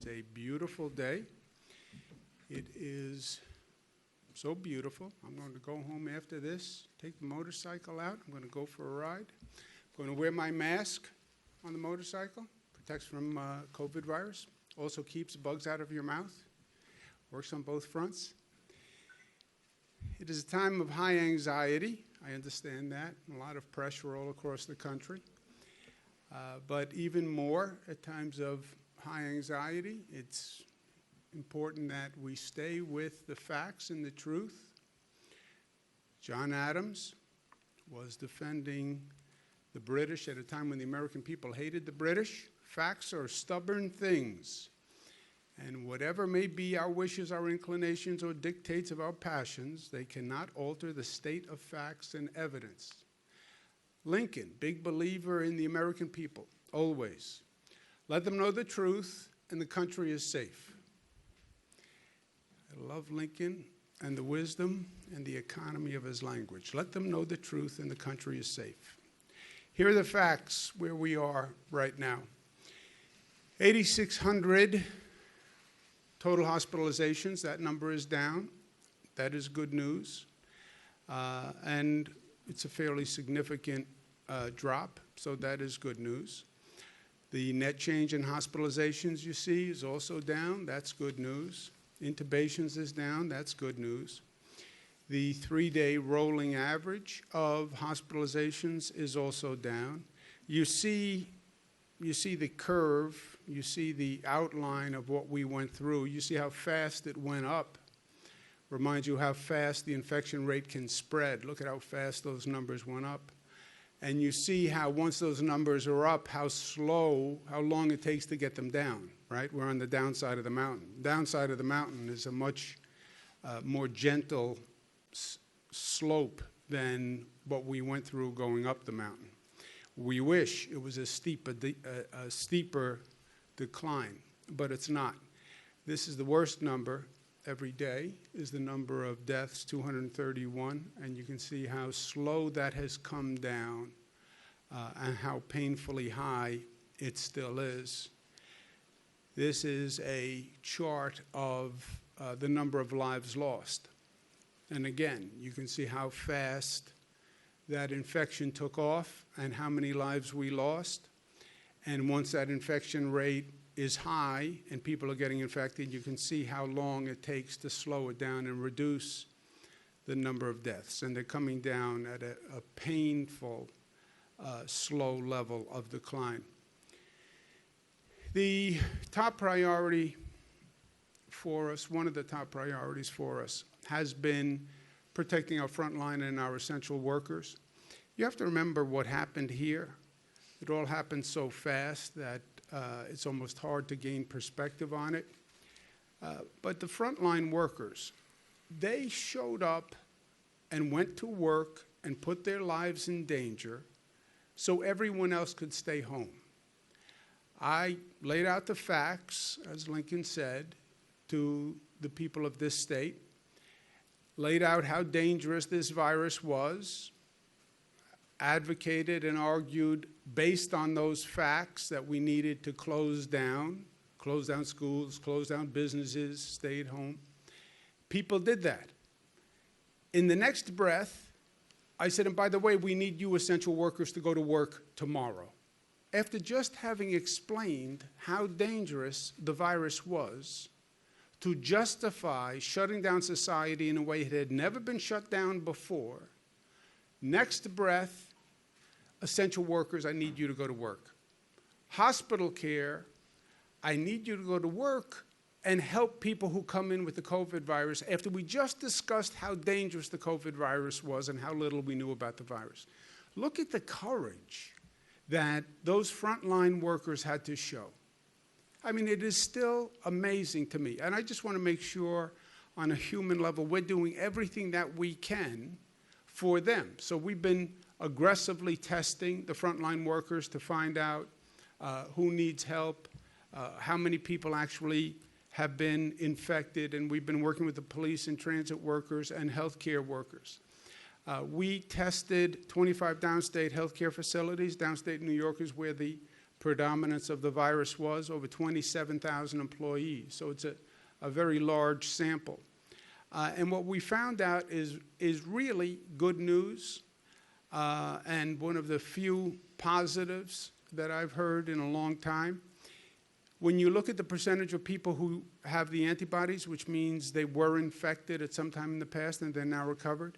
It's a beautiful day. It is so beautiful. I'm going to go home after this, take the motorcycle out. I'm going to go for a ride. I'm going to wear my mask on the motorcycle. Protects from COVID virus. Also keeps bugs out of your mouth. Works on both fronts. It is a time of high anxiety. I understand that. A lot of pressure all across the country. But even more at times of high anxiety, it's important that we stay with the facts and the truth. John Adams was defending the British at a time when the American people hated the British. Facts are stubborn things. And whatever may be our wishes, our inclinations, or dictates of our passions, they cannot alter the state of facts and evidence. Lincoln, big believer in the American people, always. Let them know the truth, and the country is safe. I love Lincoln and the wisdom and the economy of his language. Let them know the truth, and the country is safe. Here are the facts where we are right now. 8,600 total hospitalizations. That number is down. That is good news. And it's a fairly significant drop, so that is good news. The net change in hospitalizations you see is also down. That's good news. Intubations is down. That's good news. The 3-day rolling average of hospitalizations is also down. You see the curve. You see the outline of what we went through. You see how fast it went up. Reminds you how fast the infection rate can spread. Look at how fast those numbers went up. And you see how once those numbers are up, how long it takes to get them down, right? We're on the downside of the mountain. Downside of the mountain is a much more gentle slope than what we went through going up the mountain. We wish it was a steeper decline, but it's not. This is the worst number every day, is the number of deaths, 231, and you can see how slow that has come down and how painfully high it still is. This is a chart of the number of lives lost. And again, you can see how fast that infection took off and how many lives we lost. And once that infection rate is high and people are getting infected, you can see how long it takes to slow it down and reduce the number of deaths. And they're coming down at a painful, slow level of decline. The top priority for us, one of the top priorities for us, has been protecting our frontline and our essential workers. You have to remember what happened here. It all happened so fast that it's almost hard to gain perspective on it. But the frontline workers, they showed up and went to work and put their lives in danger so everyone else could stay home. I laid out the facts, as Lincoln said, to the people of this state, laid out how dangerous this virus was, advocated and argued based on those facts that we needed to close down schools, close down businesses, stay at home. People did that. In the next breath, I said, and by the way, we need you essential workers to go to work tomorrow. After just having explained how dangerous the virus was, to justify shutting down society in a way it had never been shut down before, next breath, essential workers, I need you to go to work. Hospital care, I need you to go to work and help people who come in with the COVID virus after we just discussed how dangerous the COVID virus was and how little we knew about the virus. Look at the courage that those frontline workers had to show. I mean, it is still amazing to me. And I just want to make sure on a human level we're doing everything that we can for them. So we've been aggressively testing the frontline workers to find out who needs help, how many people actually have been infected, and we've been working with the police and transit workers and healthcare workers. We tested 25 downstate healthcare facilities. Downstate New York is where the predominance of the virus was, over 27,000 employees. So it's a very large sample. And what we found out is really good news, and one of the few positives that I've heard in a long time. When you look at the percentage of people who have the antibodies, which means they were infected at some time in the past and they're now recovered,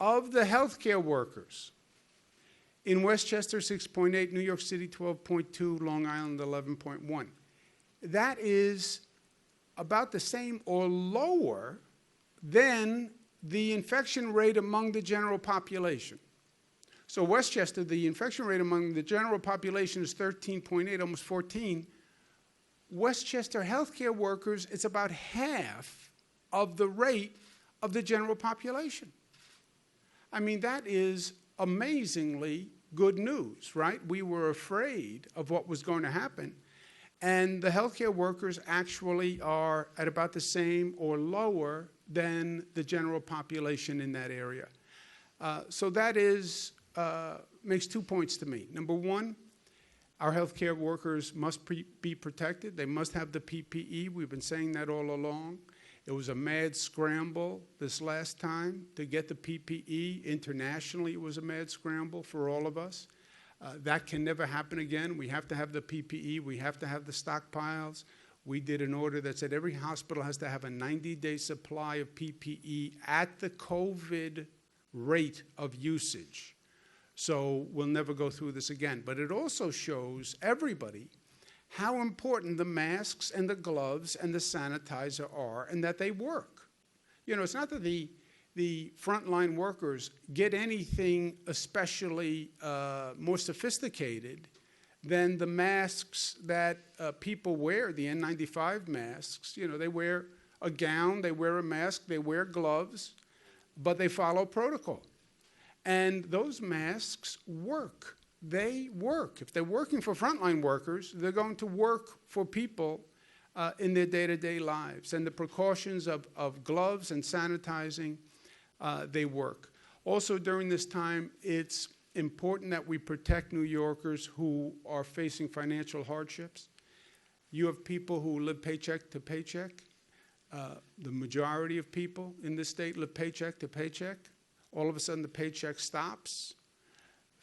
of the healthcare workers, in Westchester, 6.8, New York City, 12.2, Long Island, 11.1. That is about the same or lower than the infection rate among the general population. So Westchester, the infection rate among the general population is 13.8, almost 14. Westchester healthcare workers, it's about half of the rate of the general population. I mean, that is amazingly good news, right? We were afraid of what was going to happen, and the healthcare workers actually are at about the same or lower than the general population in that area. So that makes 2 points to me. Number one, our healthcare workers must be protected. They must have the PPE. We've been saying that all along. It was a mad scramble this last time to get the PPE. Internationally, it was a mad scramble for all of us. That can never happen again. We have to have the PPE. We have to have the stockpiles. We did an order that said every hospital has to have a 90-day supply of PPE at the COVID rate of usage. So we'll never go through this again. But it also shows everybody how important the masks and the gloves and the sanitizer are, and that they work. You know, it's not that the frontline workers get anything especially more sophisticated than the masks that people wear, the N95 masks. You know, they wear a gown, they wear a mask, they wear gloves, but they follow protocol. And those masks work. They work. If they're working for frontline workers, they're going to work for people in their day-to-day lives. And the precautions of gloves and sanitizing, they work. Also, during this time, it's important that we protect New Yorkers who are facing financial hardships. You have people who live paycheck to paycheck. The majority of people in this state live paycheck to paycheck. All of a sudden, the paycheck stops.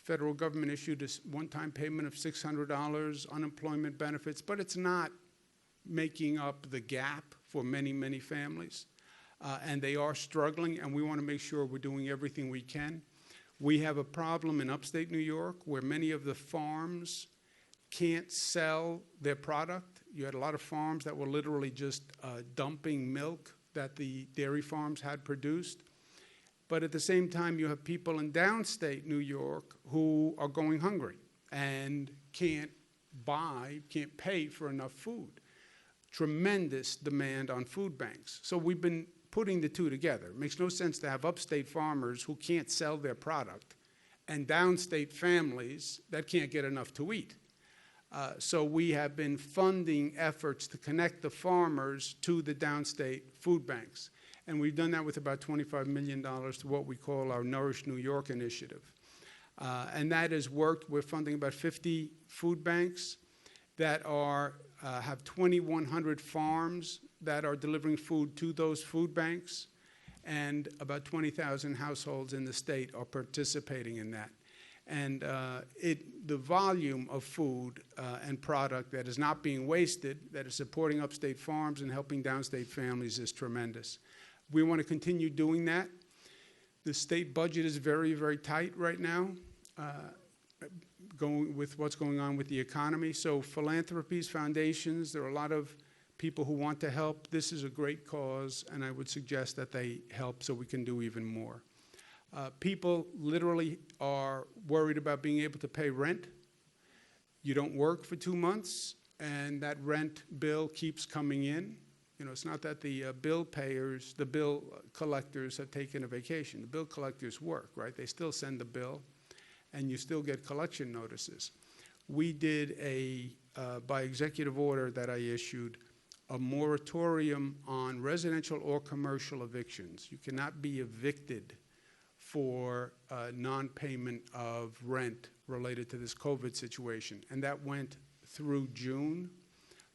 Federal government issued a one-time payment of $600, unemployment benefits, but it's not making up the gap for many, many families. And they are struggling, and we want to make sure we're doing everything we can. We have a problem in upstate New York where many of the farms can't sell their product. You had a lot of farms that were literally just dumping milk that the dairy farms had produced. But at the same time, you have people in downstate New York who are going hungry and can't pay for enough food. Tremendous demand on food banks. So we've been putting the two together. It makes no sense to have upstate farmers who can't sell their product and downstate families that can't get enough to eat. So we have been funding efforts to connect the farmers to the downstate food banks. And we've done that with about $25 million to what we call our Nourish New York initiative. And that has worked. We're funding about 50 food banks that have 2,100 farms that are delivering food to those food banks. And about 20,000 households in the state are participating in that. And the volume of food and product that is not being wasted, that is supporting upstate farms and helping downstate families, is tremendous. We want to continue doing that. The state budget is very, very tight right now, going with what's going on with the economy. So philanthropies, foundations, there are a lot of people who want to help. This is a great cause, and I would suggest that they help so we can do even more. People literally are worried about being able to pay rent. You don't work for 2 months, and that rent bill keeps coming in. You know, it's not that the bill collectors have taken a vacation. The bill collectors work, right? They still send the bill, and you still get collection notices. We did by executive order that I issued, a moratorium on residential or commercial evictions. You cannot be evicted for non-payment of rent related to this COVID situation, and that went through June.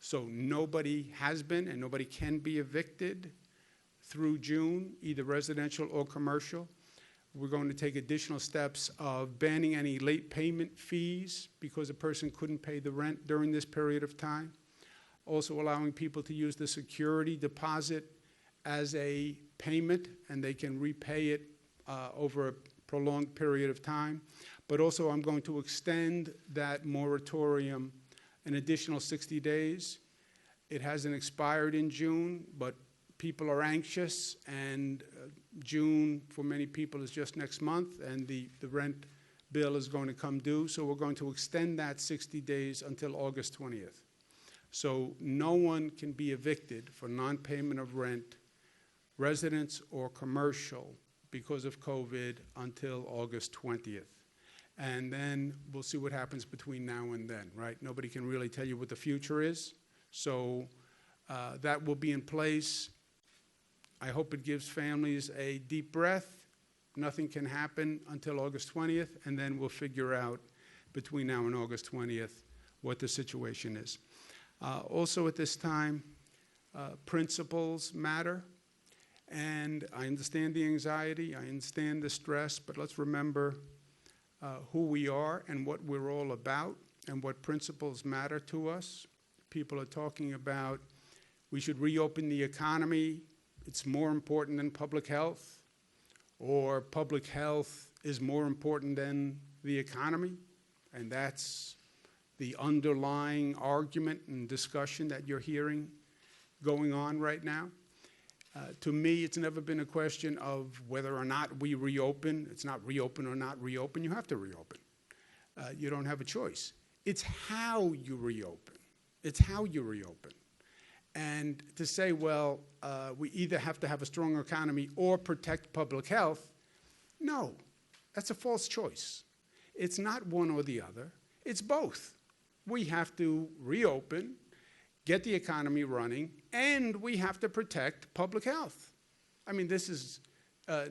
So nobody has been and nobody can be evicted through June, either residential or commercial. We're going to take additional steps of banning any late payment fees because a person couldn't pay the rent during this period of time. Also allowing people to use the security deposit as a payment, and they can repay it over a prolonged period of time. But also I'm going to extend that moratorium an additional 60 days. It hasn't expired in June, but people are anxious, and June for many people is just next month, and the rent bill is going to come due. So we're going to extend that 60 days until August 20th. So no one can be evicted for non-payment of rent, residence or commercial, because of COVID until August 20th. And then we'll see what happens between now and then, right? Nobody can really tell you what the future is. So that will be in place. I hope it gives families a deep breath. Nothing can happen until August 20th, and then we'll figure out between now and August 20th what the situation is. Also at this time, principles matter. And I understand the anxiety, I understand the stress, but let's remember who we are and what we're all about and what principles matter to us. People are talking about we should reopen the economy. It's more important than public health, or public health is more important than the economy. And that's the underlying argument and discussion that you're hearing going on right now. To me, it's never been a question of whether or not we reopen. It's not reopen or not reopen. You have to reopen. You don't have a choice. It's how you reopen. It's how you reopen. And to say, well, we either have to have a strong economy or protect public health, no, that's a false choice. It's not one or the other. It's both. We have to reopen, get the economy running, and we have to protect public health. I mean, this is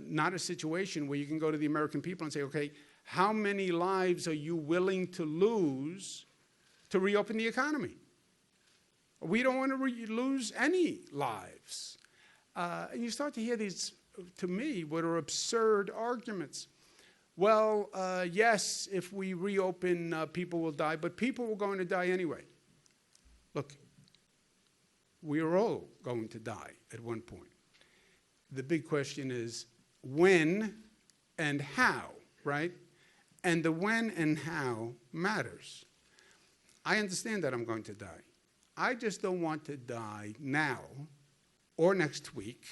not a situation where you can go to the American people and say, okay, how many lives are you willing to lose to reopen the economy? We don't want to lose any lives. And you start to hear these, to me, what are absurd arguments. Well, yes, if we reopen, people will die, but people were going to die anyway. Look, we are all going to die at one point. The big question is when and how, right? And the when and how matters. I understand that I'm going to die. I just don't want to die now or next week,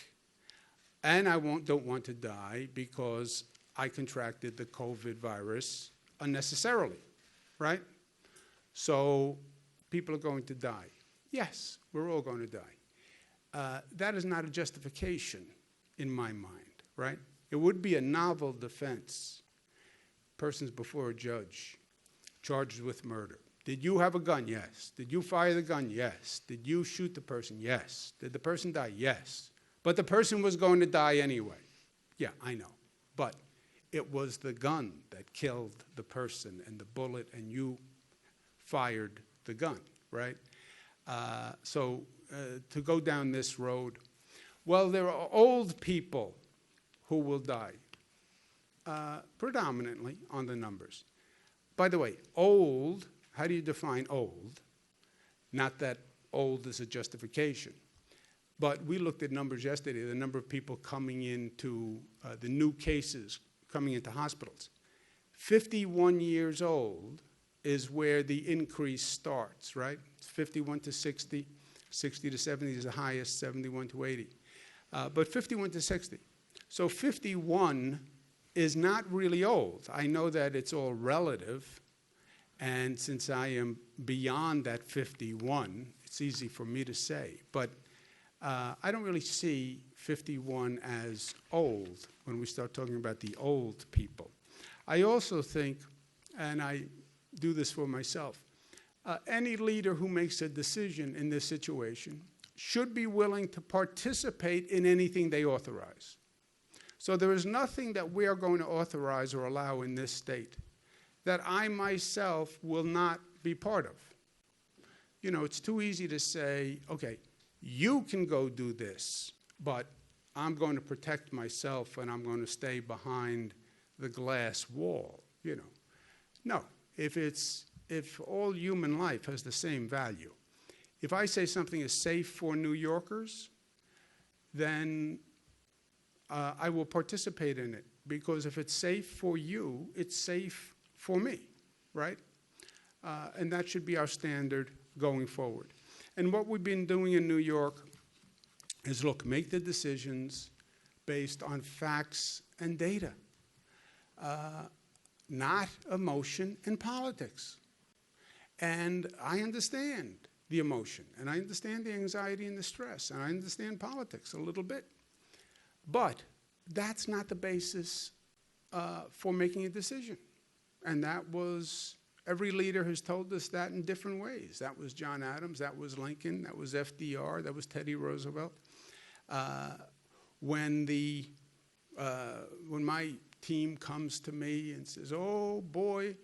and I don't want to die because I contracted the COVID virus unnecessarily, right? So people are going to die. Yes, we're all going to die. That is not a justification in my mind, right? It would be a novel defense. Person's before a judge, charged with murder. Did you have a gun? Yes. Did you fire the gun? Yes. Did you shoot the person? Yes. Did the person die? Yes. But the person was going to die anyway. Yeah, I know. But it was the gun that killed the person and the bullet, and you fired the gun, right? So to go down this road, well, there are old people who will die, predominantly on the numbers. By the way, old, how do you define old? Not that old is a justification, but we looked at numbers yesterday, the number of people coming into the new cases coming into hospitals. 51 years old is where the increase starts, right? 51 to 60, 60 to 70 is the highest, 71 to 80. But 51 to 60. So 51 is not really old. I know that it's all relative, and since I am beyond that 51, it's easy for me to say. But I don't really see 51 as old when we start talking about the old people. I also think, and I do this for myself, any leader who makes a decision in this situation should be willing to participate in anything they authorize. So there is nothing that we are going to authorize or allow in this state that I myself will not be part of. You know, it's too easy to say, okay, you can go do this, but I'm going to protect myself and I'm going to stay behind the glass wall, you know. No, if all human life has the same value, if I say something is safe for New Yorkers, then I will participate in it, because if it's safe for you, it's safe for me, right? And that should be our standard going forward. And what we've been doing in New York is, look, make the decisions based on facts and data, not emotion and politics. And I understand the emotion, and I understand the anxiety and the stress, and I understand politics a little bit. But that's not the basis for making a decision. And that was, every leader has told us that in different ways. That was John Adams, that was Lincoln, that was FDR, that was Teddy Roosevelt. When my team comes to me and says, oh boy,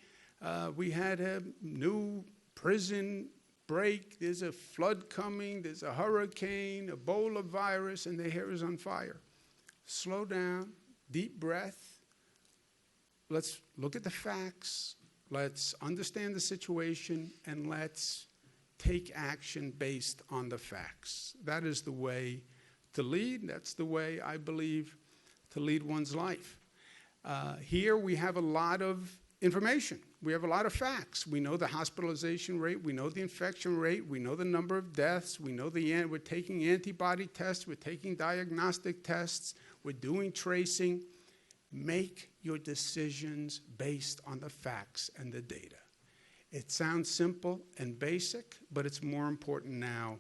we had a new prison break, there's a flood coming, there's a hurricane, Ebola virus, and the hair is on fire. Slow down, deep breath. Let's look at the facts. Let's understand the situation, and let's take action based on the facts. That is the way to lead. That's the way, I believe, to lead one's life. Here we have a lot of information. We have a lot of facts. We know the hospitalization rate. We know the infection rate. We know the number of deaths. We know we're taking antibody tests. We're taking diagnostic tests. We're doing tracing. Make your decisions based on the facts and the data. It sounds simple and basic, but it's more important now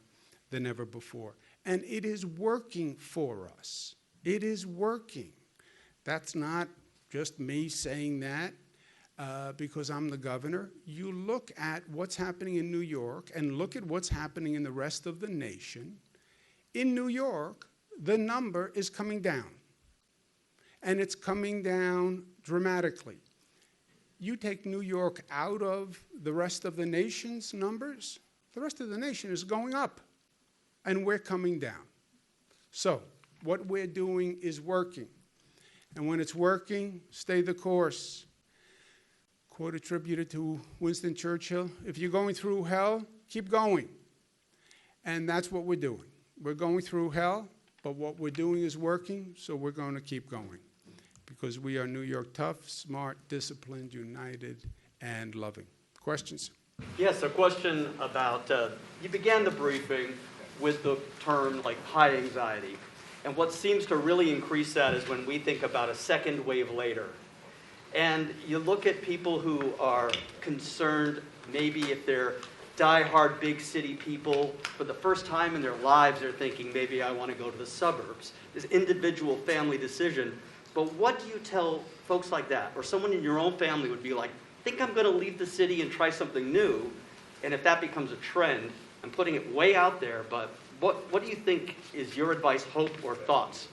than ever before. And it is working for us. It is working. That's not just me saying that because I'm the governor. You look at what's happening in New York and look at what's happening in the rest of the nation. In New York, the number is coming down. And it's coming down dramatically. You take New York out of the rest of the nation's numbers, the rest of the nation is going up, and we're coming down. So what we're doing is working. And when it's working, stay the course. Quote attributed to Winston Churchill, if you're going through hell, keep going. And that's what we're doing. We're going through hell, but what we're doing is working, so we're going to keep going. Because we are New York tough, smart, disciplined, united, and loving. Questions? Yes, a question about, you began the briefing with the term like high anxiety. And what seems to really increase that is when we think about a second wave later. And you look at people who are concerned, maybe if they're diehard big city people, for the first time in their lives they're thinking, maybe I want to go to the suburbs. This individual family decision. But what do you tell folks like that? Or someone in your own family would be like, I think I'm going to leave the city and try something new. And if that becomes a trend, I'm putting it way out there, but what do you think is your advice, hope, or thoughts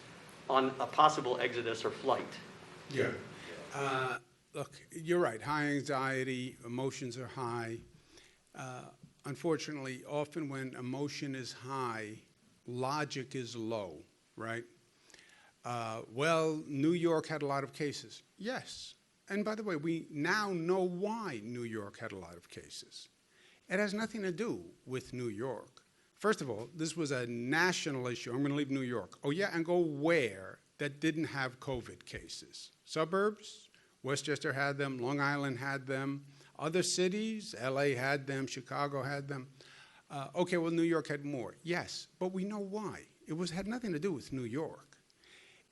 on a possible exodus or flight? Yeah. Look, you're right. High anxiety, emotions are high. Unfortunately, often when emotion is high, logic is low, right? Well, New York had a lot of cases. Yes. And by the way, we now know why New York had a lot of cases. It has nothing to do with New York. First of all, this was a national issue. I'm going to leave New York. Oh, yeah, and go where that didn't have COVID cases? Suburbs, Westchester had them, Long Island had them, other cities, LA had them, Chicago had them. Okay, well, New York had more. Yes, but we know why. It had nothing to do with New York.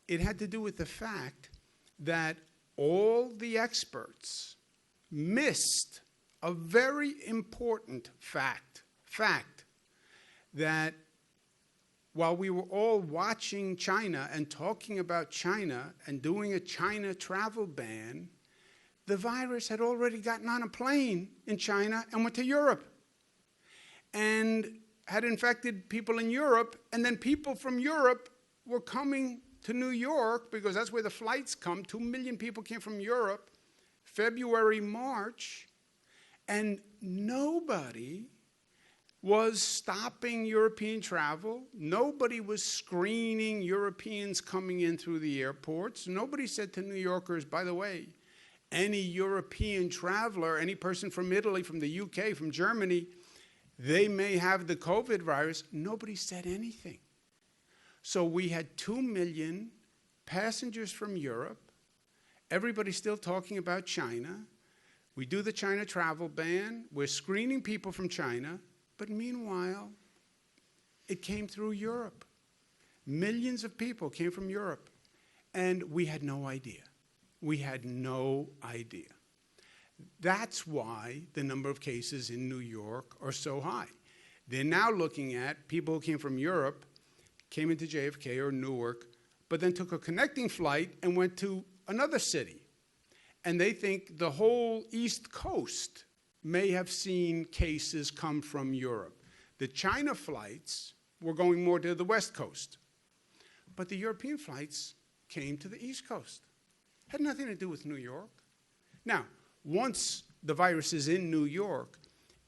It had to do with the fact that all the experts missed a very important fact that while we were all watching China and talking about China and doing a China travel ban, the virus had already gotten on a plane in China and went to Europe and had infected people in Europe, and then people from Europe were coming to New York because that's where the flights come. 2 million people came from Europe, February, March, and nobody was stopping European travel. Nobody was screening Europeans coming in through the airports. Nobody said to New Yorkers, by the way, any European traveler, any person from Italy, from the UK, from Germany, they may have the COVID virus. Nobody said anything. So we had 2 million passengers from Europe. Everybody's still talking about China. We do the China travel ban. We're screening people from China. But meanwhile, it came through Europe. Millions of people came from Europe. And we had no idea. We had no idea. That's why the number of cases in New York are so high. They're now looking at people who came from Europe, came into JFK or Newark, but then took a connecting flight and went to another city. And they think the whole East Coast may have seen cases come from Europe. The China flights were going more to the West Coast. But the European flights came to the East Coast. Had nothing to do with New York. Now, once the virus is in New York,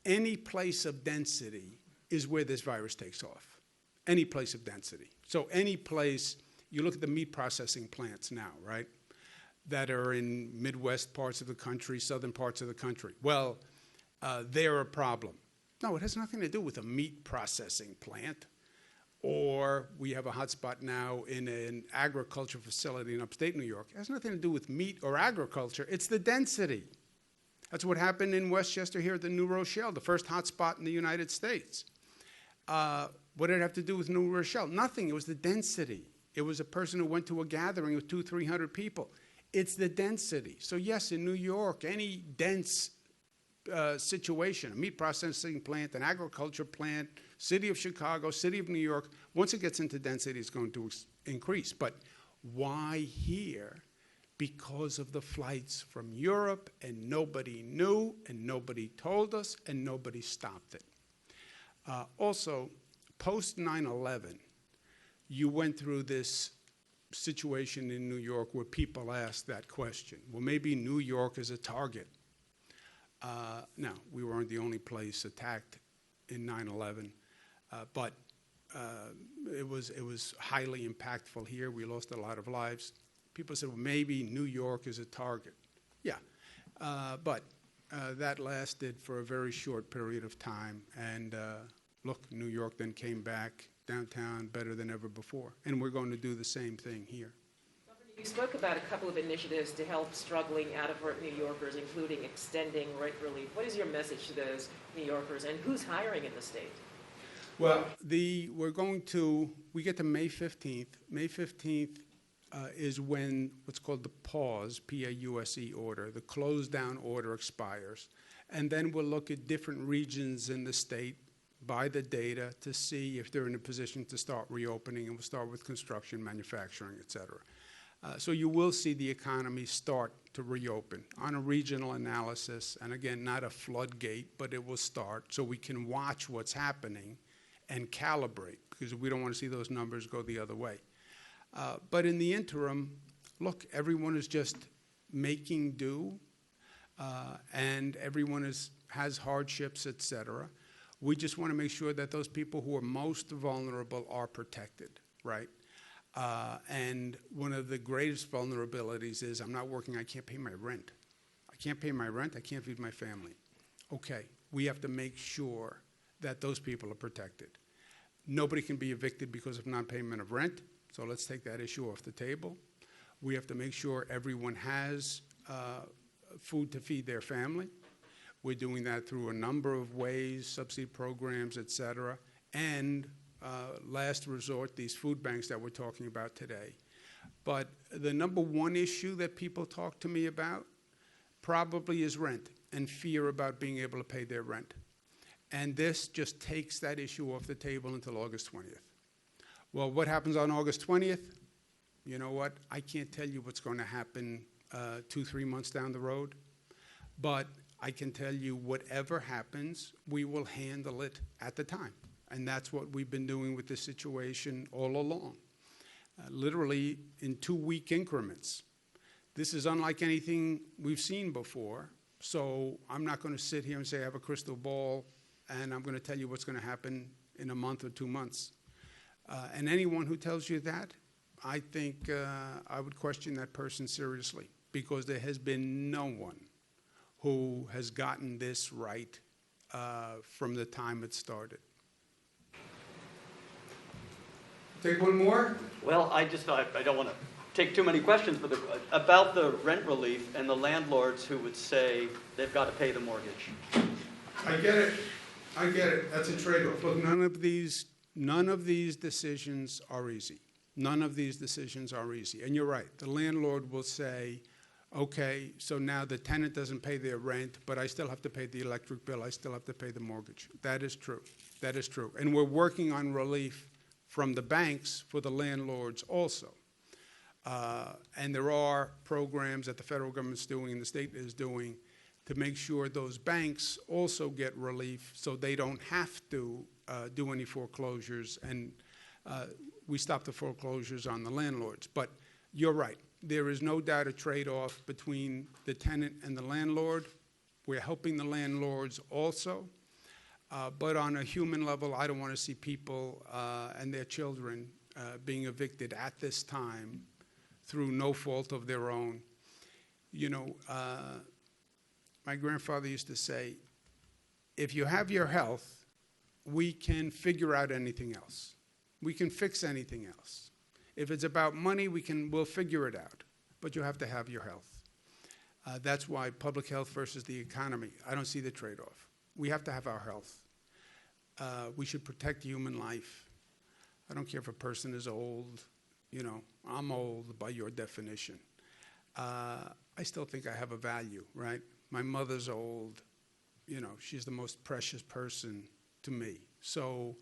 any place of density is where this virus takes off. Any place of density. So any place, you look at the meat processing plants now, right, that are in Midwest parts of the country, southern parts of the country. Well, they're a problem. No, it has nothing to do with a meat processing plant. Or we have a hotspot now in an agriculture facility in upstate New York. It has nothing to do with meat or agriculture. It's the density. That's what happened in Westchester here at the New Rochelle, the first hotspot in the United States. What did it have to do with New Rochelle? Nothing. It was the density. It was a person who went to a gathering with 200, 300 people. It's the density. So yes, in New York, any dense situation, a meat processing plant, an agriculture plant, city of Chicago, city of New York, once it gets into density, it's going to increase. But why here? Because of the flights from Europe, and nobody knew, and nobody told us, and nobody stopped it. Also, post 9/11, you went through this situation in New York where people asked that question. Well, maybe New York is a target. No, we weren't the only place attacked in 9/11, but it was highly impactful here. We lost a lot of lives. People said, well, maybe New York is a target. Yeah, but that lasted for a very short period of time. And look, New York then came back downtown better than ever before. And we're going to do the same thing here. You spoke about a couple of initiatives to help struggling out-of-work New Yorkers, including extending rent relief. What is your message to those New Yorkers, and who's hiring in the state? Well, we get to May 15th. May 15th is when what's called the pause, P-A-U-S-E order, the close down order expires. And then we'll look at different regions in the state by the data to see if they're in a position to start reopening, and we'll start with construction, manufacturing, et cetera. So you will see the economy start to reopen on a regional analysis, and again, not a floodgate, but it will start so we can watch what's happening and calibrate, because we don't want to see those numbers go the other way. But in the interim, look, everyone is just making do, and everyone has hardships, et cetera. We just want to make sure that those people who are most vulnerable are protected, right? And one of the greatest vulnerabilities is I'm not working, I can't pay my rent. I can't pay my rent, I can't feed my family. Okay, we have to make sure that those people are protected. Nobody can be evicted because of non-payment of rent, so let's take that issue off the table. We have to make sure everyone has food to feed their family. We're doing that through a number of ways, subsidy programs, et cetera, and last resort, these food banks that we're talking about today. But the number one issue that people talk to me about probably is rent and fear about being able to pay their rent. And this just takes that issue off the table until August 20th. Well, what happens on August 20th? You know what? I can't tell you what's going to happen 2-3 months down the road, but I can tell you whatever happens, we will handle it at the time. And that's what we've been doing with this situation all along. Literally in 2-week increments. This is unlike anything we've seen before, so I'm not going to sit here and say I have a crystal ball and I'm going to tell you what's going to happen in a month or 2 months. And anyone who tells you that, I think I would question that person seriously, because there has been no one who has gotten this right from the time it started. Take one more? Well, I don't want to take too many questions, but about the rent relief and the landlords who would say they've got to pay the mortgage. I get it. I get it. That's a trade-off. Look, none of these decisions are easy. None of these decisions are easy. And you're right. The landlord will say, okay, so now the tenant doesn't pay their rent, but I still have to pay the electric bill. I still have to pay the mortgage. That is true. That is true. And we're working on relief from the banks for the landlords also. And there are programs that the federal government's doing and the state is doing to make sure those banks also get relief so they don't have to do any foreclosures, and we stop the foreclosures on the landlords. But you're right. There is no doubt a trade-off between the tenant and the landlord. We're helping the landlords also. But on a human level, I don't want to see people and their children being evicted at this time through no fault of their own. You know, my grandfather used to say, if you have your health, we can figure out anything else. We can fix anything else. If it's about money, we'll figure it out. But you have to have your health. That's why public health versus the economy, I don't see the trade-off. We have to have our health. We should protect human life. I don't care if a person is old. You know, I'm old by your definition. I still think I have a value, right? My mother's old. You know, she's the most precious person to me. So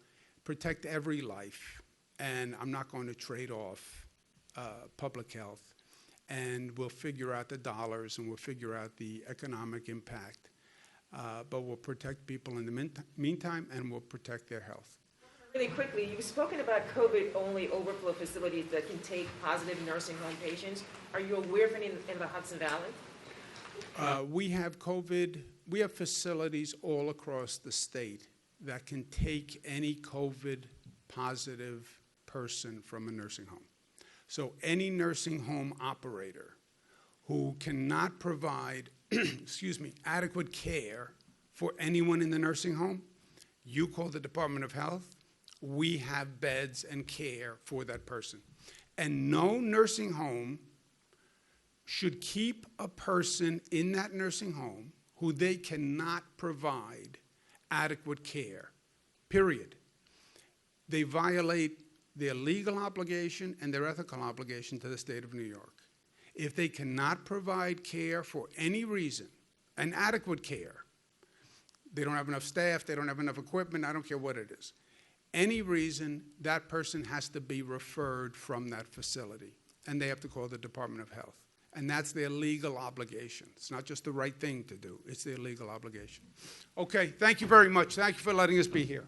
protect every life, and I'm not going to trade off public health. And we'll figure out the dollars, and we'll figure out the economic impact. But we'll protect people in the meantime, and we'll protect their health. Really quickly, you've spoken about COVID-only overflow facilities that can take positive nursing home patients. Are you aware of any in the Hudson Valley? We have facilities all across the state that can take any COVID positive person from a nursing home. So any nursing home operator who cannot provide adequate care for anyone in the nursing home, you call the Department of Health, we have beds and care for that person. And no nursing home should keep a person in that nursing home who they cannot provide adequate care, period. They violate their legal obligation and their ethical obligation to the state of New York. If they cannot provide care for any reason, and adequate care, they don't have enough staff, they don't have enough equipment, I don't care what it is. Any reason, that person has to be referred from that facility, and they have to call the Department of Health. And that's their legal obligation. It's not just the right thing to do, it's their legal obligation. Okay, thank you very much. Thank you for letting us be here.